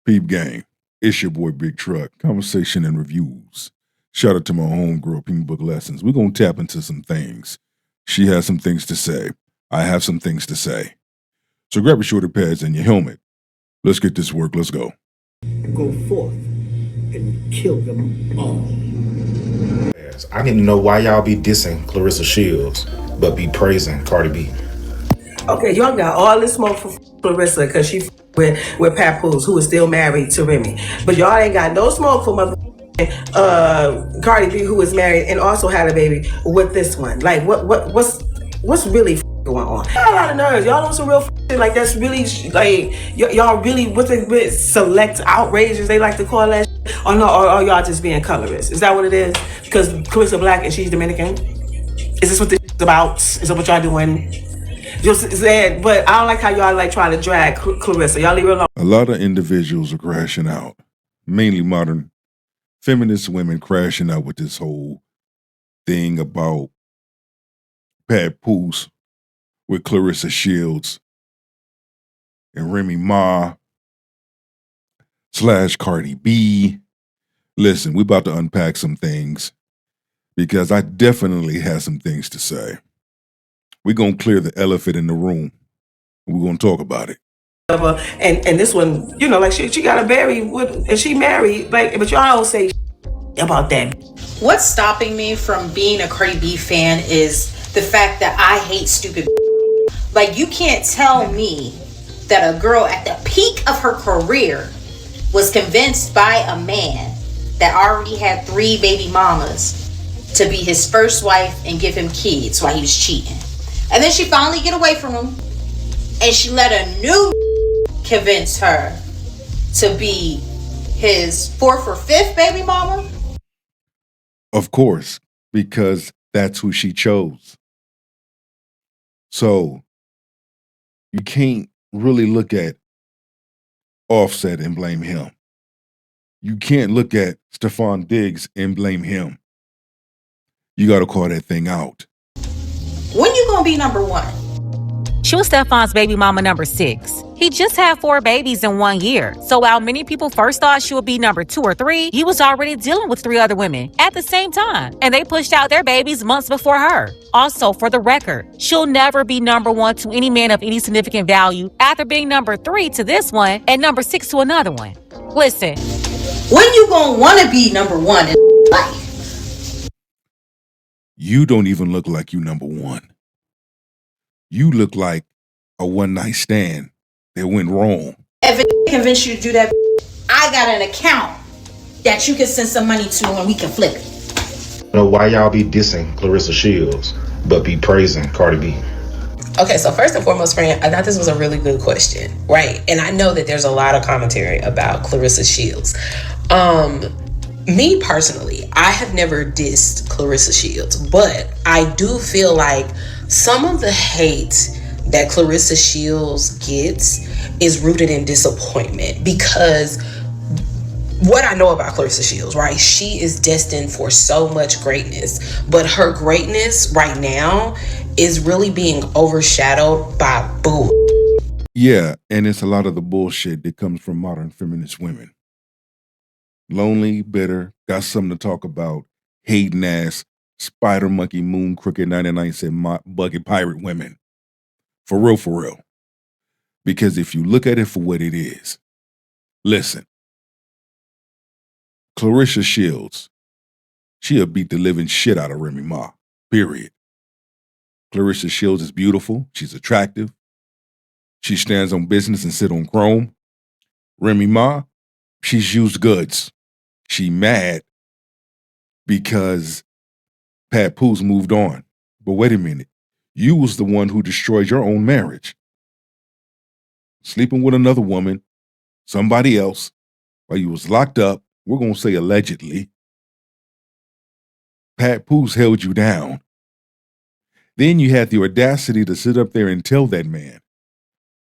Peep gang, it's your boy Big Truck. Conversation and reviews. Shout out to my homegirl, Pink Book Lessons. We're gonna tap into some things. She has some things to say. I have some things to say. So grab your shoulder pads and your helmet. Let's get this work. Let's go. Go forth and kill them all. I need to know why y'all be dissing Clarissa Shields, but be praising Cardi B. Okay, y'all got all this smoke for Clarissa because she with Papoose, who is still married to Remy. But y'all ain't got no smoke for Cardi B, who is married and also had a baby with this one. Like, what's really going on? Got a lot of nerves. Y'all on some real shit. Like, that's really like y'all really with select outrages, they like to call that shit. Or no, or y'all just being colorist? Is that what it is? Because Clarissa black and she's Dominican. Is this what this is about? Is that what y'all doing? Just said, but I don't like how y'all like trying to drag Clarissa. Y'all leave her alone. A lot of individuals are crashing out, mainly modern feminist women crashing out with this whole thing about Papoose with Clarissa Shields and Remy Ma / Cardi B. Listen, we about to unpack some things because I definitely have some things to say. We're going to clear the elephant in the room. We're going to talk about it. And this one, you know, like she got a baby with, and she married, like, but y'all don't say about that. What's stopping me from being a Cardi B fan is the fact that I hate stupid. Like, you can't tell me that a girl at the peak of her career was convinced by a man that already had 3 baby mamas to be his first wife and give him kids while he was cheating. And then she finally get away from him and she let a new convince her to be his 4th or 5th baby mama. Of course, because that's who she chose. So you can't really look at Offset and blame him. You can't look at Stephon Diggs and blame him. You got to call that thing out. When you gonna be number 1? She was Stephon's baby mama number 6. He just had 4 babies in 1 year. So while many people first thought she would be number 2 or 3, he was already dealing with 3 other women at the same time. And they pushed out their babies months before her. Also, for the record, she'll never be number 1 to any man of any significant value after being number 3 to this one and number 6 to another one. Listen. When you gonna wanna be number 1 in life? You don't even look like you number 1. You look like a one-night stand that went wrong. If it convinced you to do that, I got an account that you can send some money to and we can flip it. I know why y'all be dissing Clarissa Shields, but be praising Cardi B. Okay, so first and foremost, friend, I thought this was a really good question, right? And I know that there's a lot of commentary about Clarissa Shields. Me personally, I have never dissed Clarissa Shields, but I do feel like some of the hate that Clarissa Shields gets is rooted in disappointment, because what I know about Clarissa Shields, right? She is destined for so much greatness, but her greatness right now is really being overshadowed by bull. Yeah, and it's a lot of the bullshit that comes from modern feminist women. Lonely, bitter, got something to talk about, hating ass, spider monkey, moon crooked 99 cent bucket pirate women. For real, for real. Because if you look at it for what it is, listen, Clarissa Shields, she'll beat the living shit out of Remy Ma, period. Clarissa Shields is beautiful. She's attractive. She stands on business and sit on chrome. Remy Ma, she's used goods. She mad because Papoose moved on. But wait a minute. You was the one who destroyed your own marriage. Sleeping with another woman, somebody else, while you was locked up, we're going to say allegedly. Papoose held you down. Then you had the audacity to sit up there and tell that man,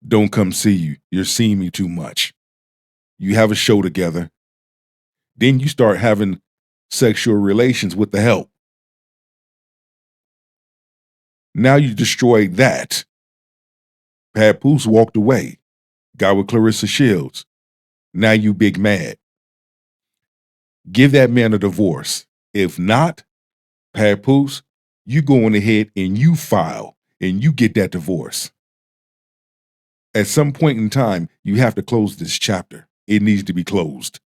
don't come see you. You're seeing me too much. You have a show together. Then you start having sexual relations with the help. Now you destroyed that. Papoose walked away, got with Clarissa Shields. Now you big mad. Give that man a divorce. If not, Papoose, you go on ahead and you file and you get that divorce. At some point in time, you have to close this chapter. It needs to be closed.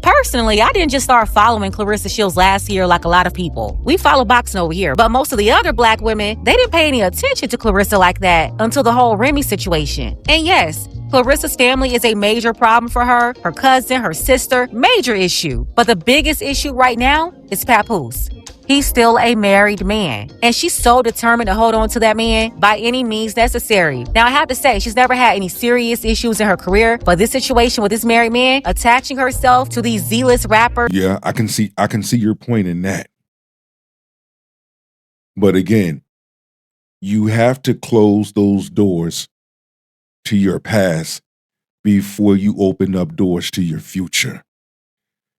Personally, I didn't just start following Clarissa Shields last year like a lot of people. We follow boxing over here, but most of the other black women, they didn't pay any attention to Clarissa like that until the whole Remy situation. And yes, Clarissa's family is a major problem for her cousin, her sister, major issue. But the biggest issue right now is Papoose. He's still a married man, and she's so determined to hold on to that man by any means necessary. Now, I have to say, she's never had any serious issues in her career, but this situation with this married man attaching herself to these Z-list rappers. Yeah, I can see your point in that. But again, you have to close those doors to your past before you open up doors to your future.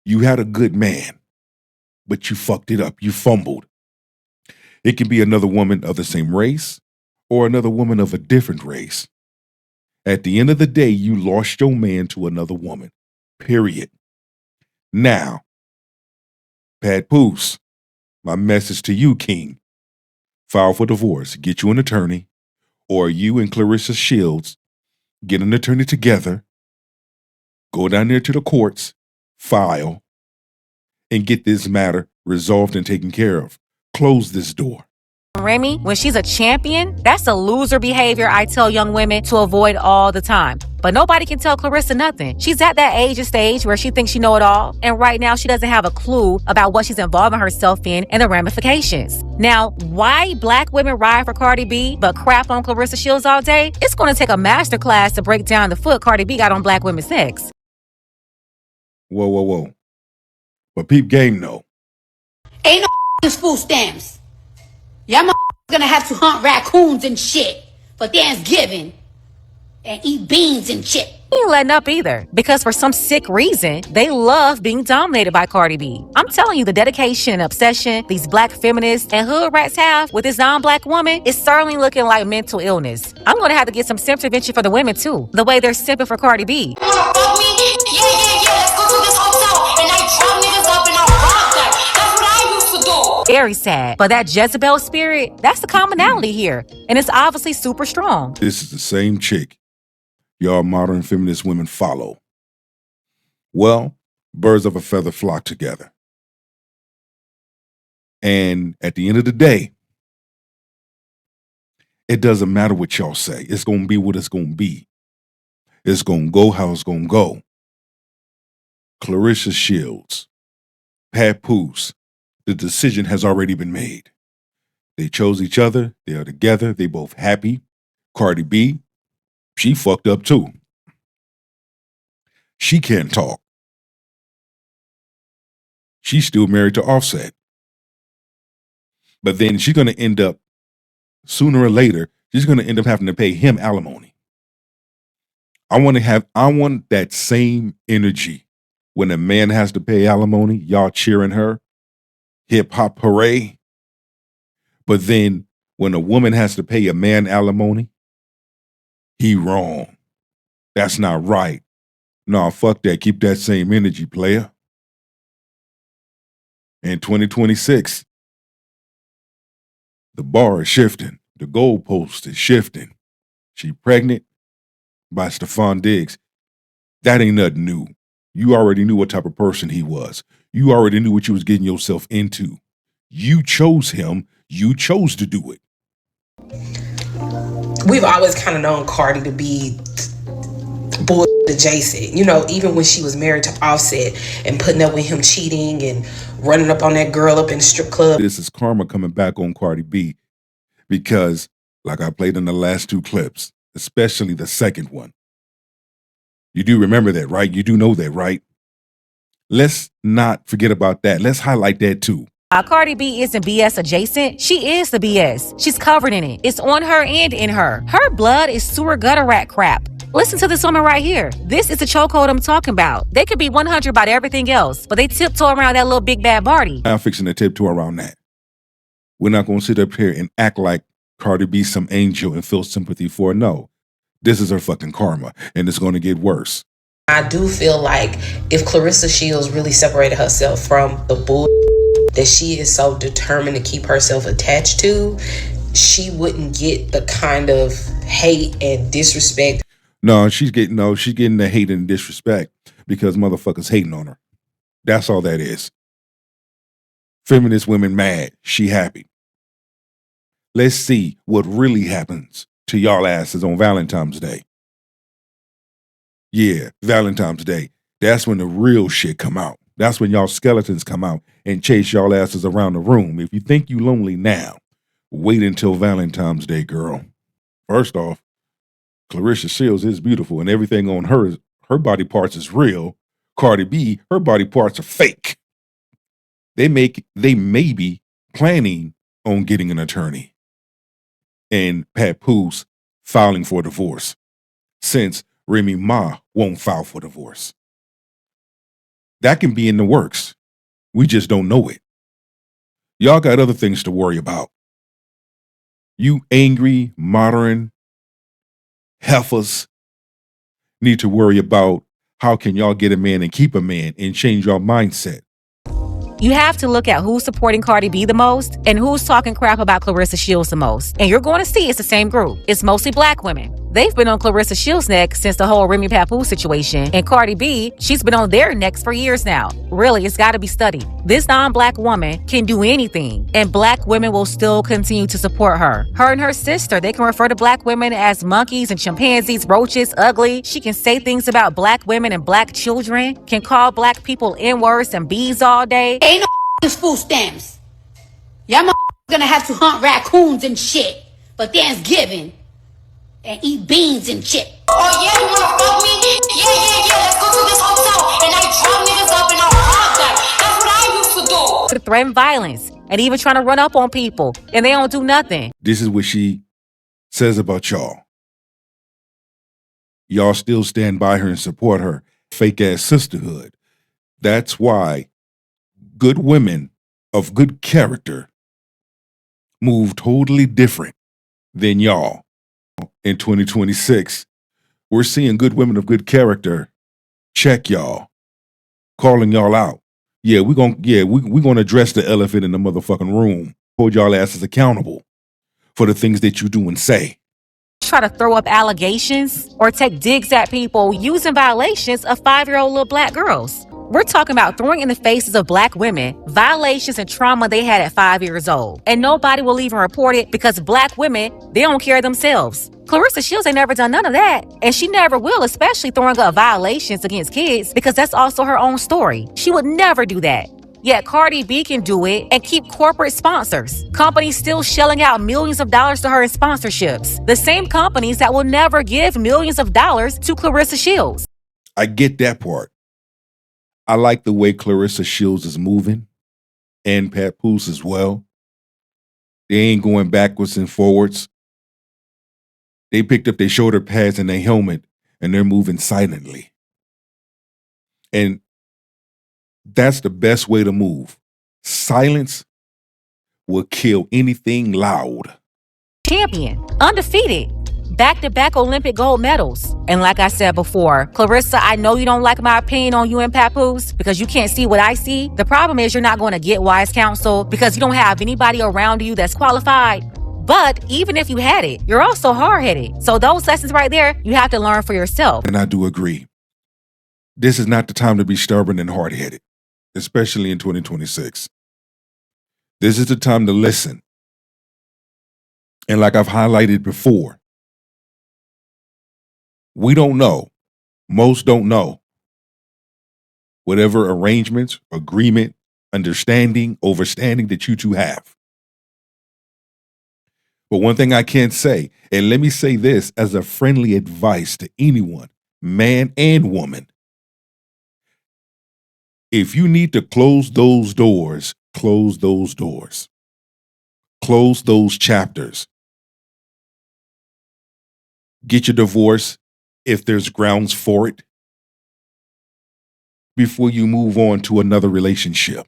You had a good man, but you fucked it up. You fumbled. It can be another woman of the same race or another woman of a different race. At the end of the day, you lost your man to another woman. Period. Now, Papoose, my message to you, King. File for divorce. Get you an attorney, or you and Clarissa Shields get an attorney together, go down there to the courts, file, and get this matter resolved and taken care of. Close this door. Remy, when she's a champion, that's a loser behavior I tell young women to avoid all the time. But nobody can tell Clarissa nothing. She's at that age and stage where she thinks she know it all, and right now she doesn't have a clue about what she's involving herself in and the ramifications. Now, why black women ride for Cardi B but crap on Clarissa Shields all day? It's going to take a masterclass to break down the foot Cardi B got on black women's necks. Whoa. But peep game, though. Ain't no food stamps. Y'all gonna have to hunt raccoons and shit for Thanksgiving and eat beans and shit. He ain't letting up either, because for some sick reason, they love being dominated by Cardi B. I'm telling you, the dedication and obsession these black feminists and hood rats have with this non-black woman is certainly looking like mental illness. I'm gonna have to get some simp intervention for the women too, the way they're simping for Cardi B. You wanna fuck me? Yeah, let's go to this hotel and I drop niggas up and I rob them. That's what I used to do. Very sad, but that Jezebel spirit, that's the commonality here, and it's obviously super strong. This is the same chick y'all modern feminist women follow. Well, birds of a feather flock together. And at the end of the day, it doesn't matter what y'all say. It's going to be what it's going to be. It's going to go how it's going to go. Clarissa Shields, Papoose, the decision has already been made. They chose each other. They are together. They both happy. Cardi B, she fucked up too. She can't talk. She's still married to Offset. But then she's going to end up, sooner or later, she's going to end up having to pay him alimony. I want that same energy when a man has to pay alimony, y'all cheering her, hip hop hooray. But then when a woman has to pay a man alimony, he wrong. That's not right. Nah, fuck that. Keep that same energy, player. In 2026, the bar is shifting. The goalpost is shifting. She pregnant by Stephon Diggs. That ain't nothing new. You already knew what type of person he was. You already knew what you was getting yourself into. You chose him. You chose to do it. We've always kind of known Cardi to be bull adjacent. You know, even when she was married to Offset and putting up with him cheating and running up on that girl up in the strip club. This is karma coming back on Cardi B because, like I played in the last two clips, especially the second one. You do remember that, right? You do know that, right? Let's not forget about that. Let's highlight that too. Cardi B isn't BS adjacent. She is the BS. She's covered in it. It's on her and in her. Her blood is sewer gutter rat crap. Listen to this woman right here. This is the chokehold I'm talking about. They could be 100 about everything else, but they tiptoe around that little big bad Barty. I'm fixing to tiptoe around that. We're not going to sit up here and act like Cardi B's some angel and feel sympathy for her. No. This is her fucking karma, and it's going to get worse. I do feel like if Clarissa Shields really separated herself from the bull that she is so determined to keep herself attached to, she wouldn't get the kind of hate and disrespect. No, she's getting the hate and disrespect because motherfuckers hating on her. That's all that is. Feminist women mad. She happy. Let's see what really happens to y'all asses on Valentine's Day. Yeah, Valentine's Day. That's when the real shit come out. That's when y'all skeletons come out and chase y'all asses around the room. If you think you lonely now, wait until Valentine's Day, girl. First off, Clarissa Shields is beautiful and everything on her body parts is real. Cardi B, her body parts are fake. They may be planning on getting an attorney and Papoose filing for divorce since Remy Ma won't file for divorce. That can be in the works. We just don't know it. Y'all got other things to worry about. You angry, modern heifers need to worry about how can y'all get a man and keep a man and change your mindset. You have to look at who's supporting Cardi B the most and who's talking crap about Clarissa Shields the most. And you're going to see it's the same group. It's mostly black women. They've been on Clarissa Shields' neck since the whole Remy Papoose situation. And Cardi B, she's been on their necks for years now. Really, it's got to be studied. This non-black woman can do anything, and black women will still continue to support her. Her and her sister, they can refer to black women as monkeys and chimpanzees, roaches, ugly. She can say things about black women and black children, can call black people N-words and B's all day. Ain't no food stamps. Y'all gonna have to hunt raccoons and shit for Thanksgiving and eat beans and shit. Oh yeah, you wanna fuck me? Yeah, let's go to this hotel and I drop niggas up and I'll rob them. That's what I used to do. To threaten violence and even trying to run up on people, and they don't do nothing. This is what she says about y'all. Y'all still stand by her and support her. Fake ass sisterhood. That's why good women of good character move totally different than y'all. In 2026, we're seeing good women of good character check y'all, calling y'all out. Yeah, we're gonna address the elephant in the motherfucking room. Hold y'all asses accountable for the things that you do and say. Try to throw up allegations or take digs at people using violations of 5-year-old little black girls. We're talking about throwing in the faces of black women violations and trauma they had at 5 years old. And nobody will even report it because black women, they don't care themselves. Clarissa Shields ain't never done none of that. And she never will, especially throwing up violations against kids because that's also her own story. She would never do that. Yet Cardi B can do it and keep corporate sponsors. Companies still shelling out millions of dollars to her in sponsorships. The same companies that will never give millions of dollars to Clarissa Shields. I get that part. I like the way Clarissa Shields is moving and Papoose as well. They ain't going backwards and forwards. They picked up their shoulder pads and their helmet and they're moving silently. And that's the best way to move. Silence will kill anything loud. Champion, undefeated, back-to-back Olympic gold medals. And like I said before, Clarissa, I know you don't like my opinion on you and Papoose because you can't see what I see. The problem is you're not going to get wise counsel because you don't have anybody around you that's qualified. But even if you had it, you're also hard-headed. So those lessons right there, you have to learn for yourself. And I do agree. This is not the time to be stubborn and hard-headed, especially in 2026. This is the time to listen. And like I've highlighted before, we don't know. Most don't know. Whatever arrangements, agreement, understanding, overstanding that you two have. But one thing I can say, and let me say this as a friendly advice to anyone, man and woman. If you need to close those doors, close those doors. Close those chapters. Get your divorce if there's grounds for it before you move on to another relationship.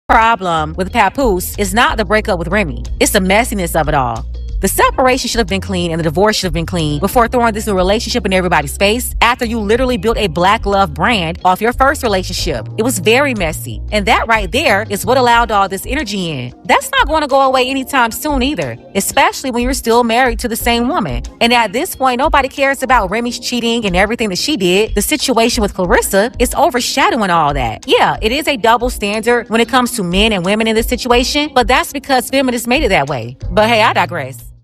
Problem with Papoose is not the breakup with Remy. It's the messiness of it all. The separation should have been clean and the divorce should have been clean before throwing this new relationship in everybody's face after you literally built a black love brand off your first relationship. It was very messy. And that right there is what allowed all this energy in. That's not going to go away anytime soon either, especially when you're still married to the same woman. And at this point, nobody cares about Remy's cheating and everything that she did. The situation with Clarissa is overshadowing all that. Yeah, it is a double standard when it comes to men and women in this situation, but that's because feminists made it that way. But hey, I digress.